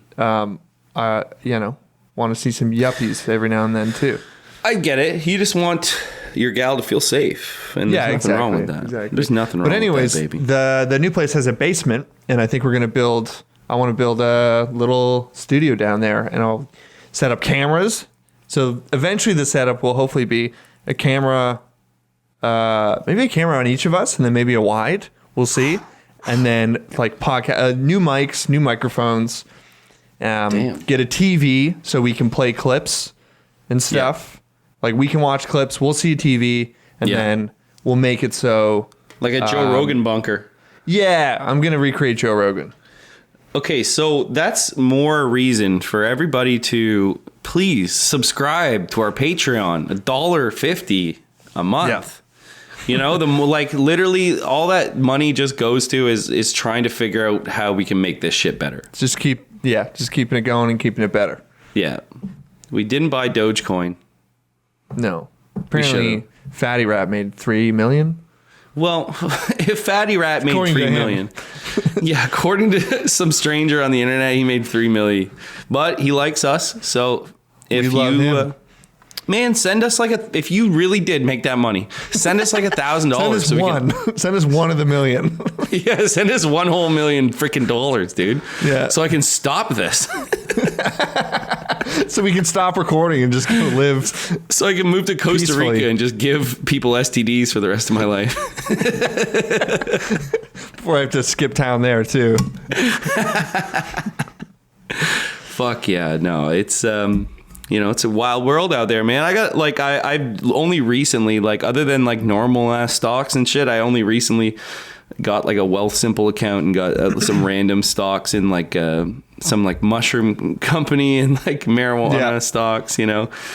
know, want to see some yuppies every now and then too. I get it. You just want your gal to feel safe, and there's nothing wrong with that. Exactly. There's nothing wrong. But anyways, with that, baby. the new place has a basement, and I think we're gonna build. I want to build a little studio down there, and I'll set up cameras. So eventually, the setup will hopefully be a camera, maybe a camera on each of us, and then maybe a wide. We'll see, and then like podcast, new mics, new microphones. Get a TV so we can play clips and stuff. Like we can watch clips, we'll see TV, and then we'll make it so like a Joe Rogan bunker. Yeah, I'm gonna recreate Joe Rogan. Okay, so that's more reason for everybody to please subscribe to our Patreon. $1.50 a month. You know, like literally all that money just goes to is trying to figure out how we can make this shit better. Just keeping it going and keeping it better. Yeah. We didn't buy Dogecoin. No. Apparently, Fatty Rat made $3 million. Well, if Fatty Rat made $3 million, according to some stranger on the internet, he made $3 million. But he likes us, so if you, man, send us like if you really did make that money, send us like $1,000. Send us one of the million. Yeah, send us $1 whole million freaking dollars, dude. Yeah, so I can stop this. So we can stop recording and just go live. So I can move to Costa Rica and just give people STDs for the rest of my life. Before I have to skip town there too. Fuck yeah, no, it's it's a wild world out there, man. I got like I've only recently, like, other than like normal ass stocks and shit, I only recently got like a Wealth Simple account and got some random stocks in like some like mushroom company and like marijuana stocks,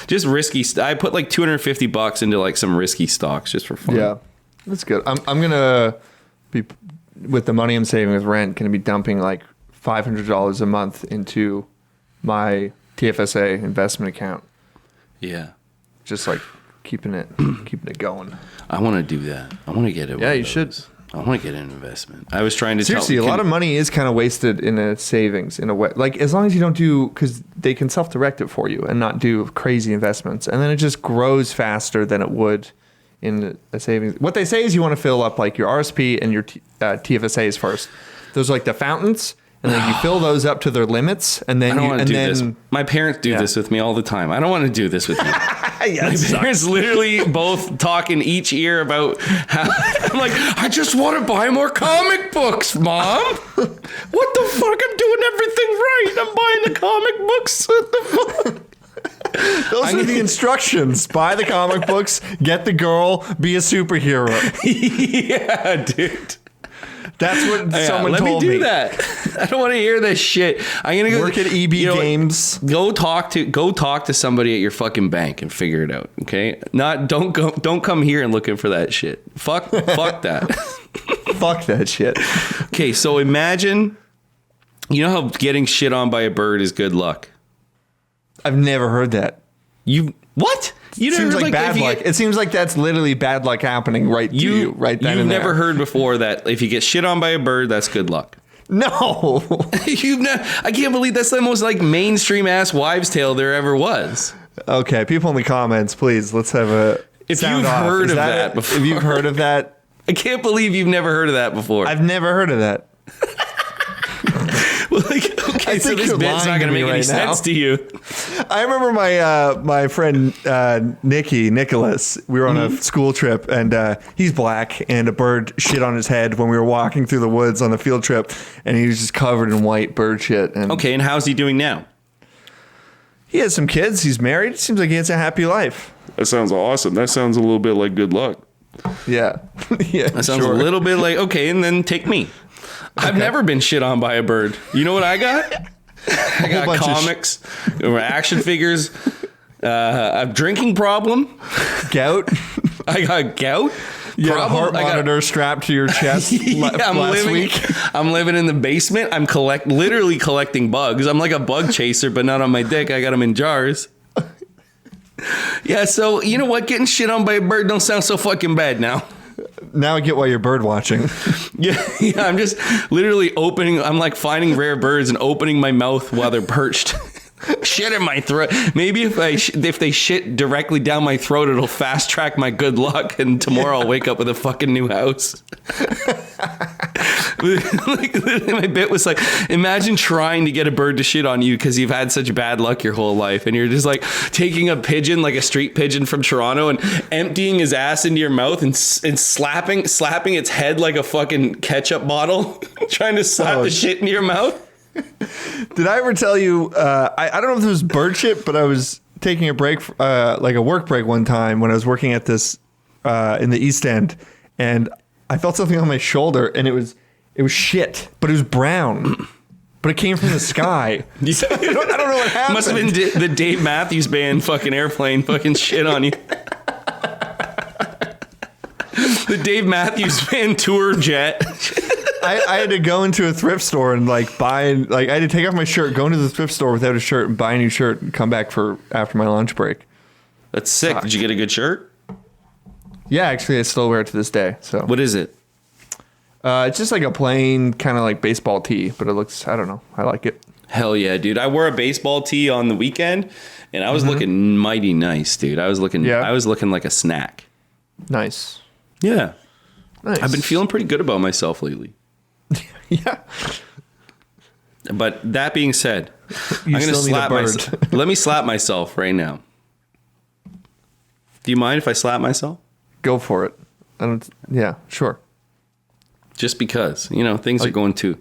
just risky. I put like $250 into like some risky stocks just for fun. Yeah, that's good. I'm gonna be, with the money I'm saving with rent, gonna be dumping like $500 a month into my TFSA investment account. Yeah, just like keeping it going. I want to do that. I want to get it. Yeah, you should. I want to get an investment. I was trying to seriously. A lot of money is kind of wasted in a savings in a way. Like, as long as you don't do, because they can self-direct it for you and not do crazy investments, and then it just grows faster than it would in a savings. What they say is you want to fill up like your RSP and your TFSAs first. Those are like the fountains. And then you fill those up to their limits, and then I don't want to do this. My parents do this with me all the time. I don't want to do this with you. My parents literally both talk in each ear about how I'm like, I just want to buy more comic books, Mom. What the fuck? I'm doing everything right. I'm buying the comic books. What the fuck? Those are the instructions. Buy the comic books, get the girl, be a superhero. Yeah, dude. That's what someone told me. Let me do that. I don't want to hear this shit. I'm gonna go work at EB Games. Go talk to somebody at your fucking bank and figure it out. Okay, don't come here and looking for that shit. Fuck that. Fuck that shit. Okay, so imagine, how getting shit on by a bird is good luck. I've never heard that. What? You seems like bad luck. It seems like that's literally bad luck happening right to you right then. You've never heard before that if you get shit on by a bird, that's good luck. No. I can't believe that's the most like mainstream ass wives' tale there ever was. Okay, people in the comments, please, let's have a if you've heard of that before. If you've heard of that. I can't believe you've never heard of that before. I've never heard of that. Well, okay, so this bit's not going to make any sense to you. I remember my friend Nicholas. We were on a school trip, and he's black, and a bird shit on his head when we were walking through the woods on the field trip, and he was just covered in white bird shit. And okay, and how's he doing now? He has some kids. He's married. Seems like he has a happy life. That sounds awesome. That sounds a little bit like good luck. Yeah. Yeah. That sounds a little bit like, okay, and then take me. I've never been shit on by a bird. You know what I got? I got comics, action figures, a drinking problem. Gout? I got gout. You had a heart monitor strapped to your chest last week. I'm living in the basement. I'm literally collecting bugs. I'm like a bug chaser, but not on my dick. I got them in jars. Yeah, so you know what? Getting shit on by a bird don't sound so fucking bad now. Now I get why you're bird watching. Yeah, I'm just literally opening. I'm like finding rare birds and opening my mouth while they're perched. Shit in my throat. Maybe if they shit directly down my throat, it'll fast track my good luck, and tomorrow I'll wake up with a fucking new house. Like, my bit was like, imagine trying to get a bird to shit on you because you've had such bad luck your whole life, and you're just like taking a pigeon, like a street pigeon from Toronto, and emptying his ass into your mouth and slapping its head like a fucking ketchup bottle, trying to slap the shit into your mouth. Did I ever tell you, I don't know if it was bird shit, but I was taking a break, like a work break one time when I was working at this, in the East End, and I felt something on my shoulder, and it was shit, but it was brown, but it came from the sky. So I don't know what happened. Must have been the Dave Matthews Band fucking airplane fucking shit on you. The Dave Matthews Band tour jet. I had to go into a thrift store and I had to take off my shirt, go into the thrift store without a shirt and buy a new shirt and come back after my lunch break. That's sick. Did you get a good shirt? Yeah, actually I still wear it to this day. So what is it? It's just like a plain kind of like baseball tee, but it looks, I don't know. I like it. Hell yeah, dude. I wore a baseball tee on the weekend and I was looking mighty nice, dude. I was looking like a snack. Nice. Yeah. Nice. I've been feeling pretty good about myself lately. Yeah. But that being said, I'm going to slap myself. Let me slap myself right now. Do you mind if I slap myself? Go for it. Yeah, sure. Just because, things are going too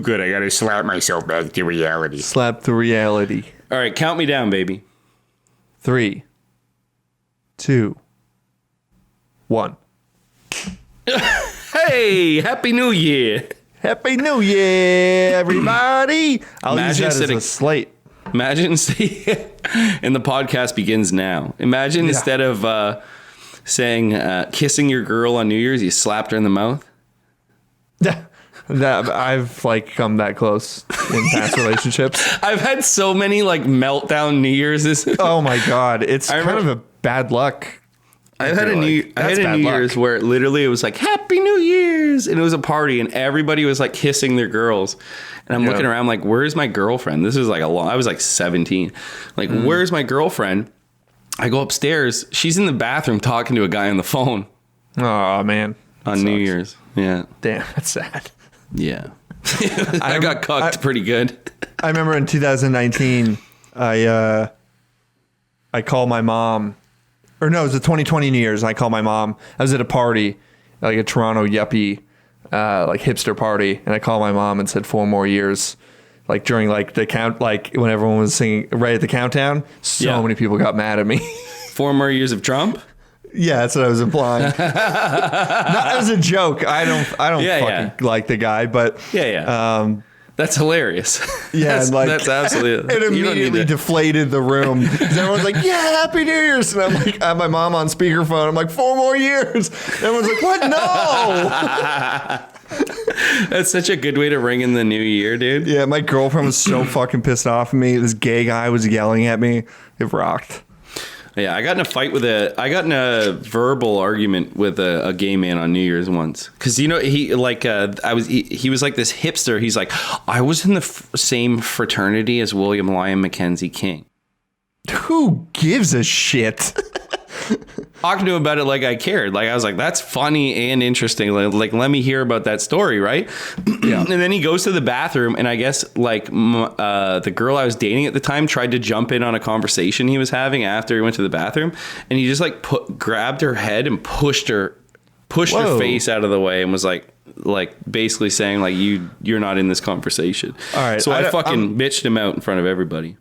good. I got to slap myself back to reality. Slap the reality. All right, count me down, baby. 3, 2, 1. Hey, Happy New Year. Happy New Year, everybody! I'll Imagine use that as sitting- a slate. Imagine, and the podcast begins now. Imagine instead of saying kissing your girl on New Year's, you slapped her in the mouth. That I've like come that close in past relationships. I've had so many like meltdown New Year's. Oh my god, it's kind remember- of a bad luck. I had a New Year's where literally it was like Happy New Year's, and it was a party, and everybody was like kissing their girls, and I'm looking around like, where's my girlfriend? This is like I was like 17, like where's my girlfriend? I go upstairs, she's in the bathroom talking to a guy on the phone. Oh man, on New Year's. Yeah, damn, that's sad. Yeah, I got cucked pretty good. I remember in 2019, I called my mom. Or no, it was the 2020 New Year's. And I called my mom. I was at a party, like a Toronto yuppie, like hipster party, and I called my mom and said 4 more years. Like during like the count, like when everyone was singing right at the countdown, so many people got mad at me. 4 more years of Trump. Yeah, that's what I was implying. Not as a joke. I don't fucking like the guy, but that's hilarious. Yeah, that's absolutely. It immediately deflated the room because everyone's like, "Yeah, Happy New Year's," and I'm like, I have my mom on speakerphone. I'm like, 4 more years. Everyone's like, "What? No." That's such a good way to ring in the new year, dude. Yeah, my girlfriend was so fucking pissed off at me. This gay guy was yelling at me. It rocked. Yeah, I got in a verbal argument with a gay man on New Year's once. Cause he was like this hipster. He's like, I was in the same fraternity as William Lyon Mackenzie King. Who gives a shit? Talking to him about it like I cared. Like I was like, that's funny and interesting. Like let me hear about that story, right? Yeah. And then he goes to the bathroom, and I guess like the girl I was dating at the time tried to jump in on a conversation he was having after he went to the bathroom, and he just like grabbed her head and pushed her face out of the way and was like basically saying like you're not in this conversation. All right. So I fucking bitched him out in front of everybody.